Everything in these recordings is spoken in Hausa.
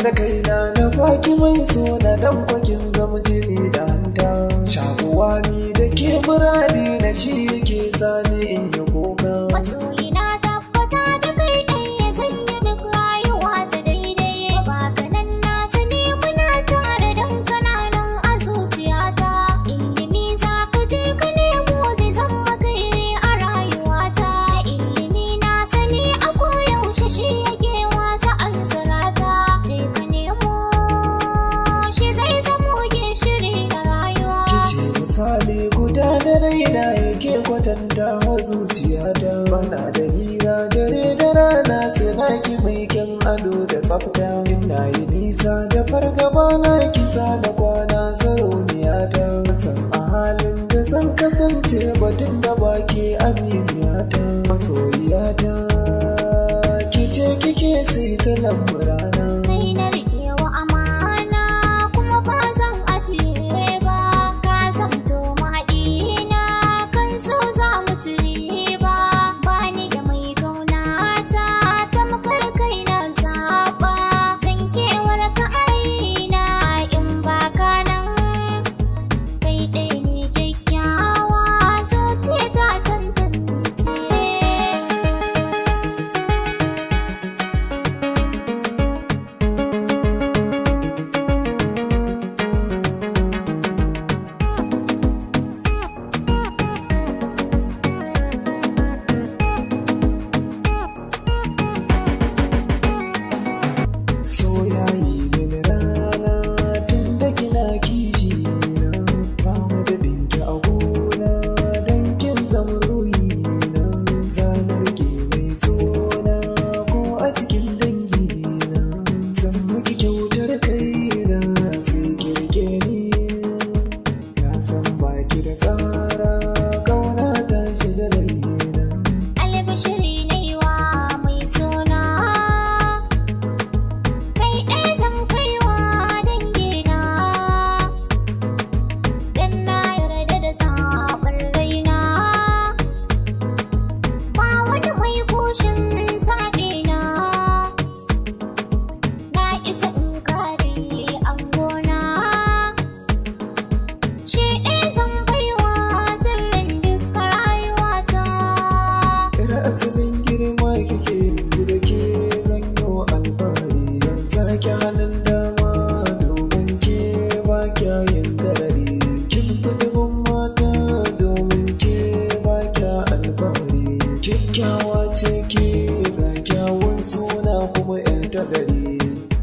da kaina na baki mai sona dan kwakin zama jini da hanta. Shakuwa ni da ke muradi na shi yake sani in yi kuka. Masoyi na tabbata da kai ɗaya zan yi duk rayuwa ta daidai. Ba ka nan na sani muna tare dan kananan a zuciyata. Ilimi za ka je ka nemo zai zama kai a rayuwata. Ilimi na sani a koyaushe shi yake wasa ansarata. Je ka nemo shi zai zamo gishiri da rayuwa. Kice misali guda da raina yake kwatanta wa zuciyata. Bana da hira dare da rana sinaki mai kyan ado da tsafta. Ina yi nisa da fargaba na kisa da kwana sarauniyata. San a halin da zan kasance batun da baki aminiyata. Masoyiyata kice kike sai ta lamburana. Kai na rike wa amana kuma ba zan ajiye ba. Ka zamto mahaɗina kan so za mu ci riba. Ba ni da mai kaunata tamkar kai na zaɓa. Zan kewar ka a raina in ba ka nan. Kai ɗaya ne kyakkyawa zuciya ta tantance. Soyayi mini rana tun da kina kishi na. Ba mu da dinki a gona don kin zama ruhi na. Zanar ke mai sona ko a cikin dangi na. Zan miki kyautar kaina sai kirke ni. Na san baki da tsara kauna ta shiga raina. Albashiri na yi wa mai sona. Kai ɗaya zan kaiwa dangina. Dan na yarda da zaɓar raina. Ba wani mai kushin saɗina. Na isa in kare angona. Shi ɗaya zan baiwa sirrin duka rayuwata. Ira asalin girma kike yanzu da ke zanyo alfahari. Zan sake hannun dama domin ke ba kyayin garari. Kin fi dubin mata domin ke ba kya alfahari. Kyakkyawa ce ke ga kyawun suna kuma yan tagari.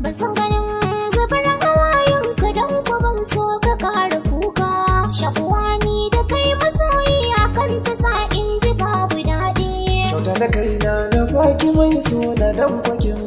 Ban san ganin zubar hawayenka don ku ban so ka ƙara kuka. Shakuwa ni da kai masoyi akan ta sa in ji babu daɗi. Kyauta da kaina na baki mai sona dan kwakin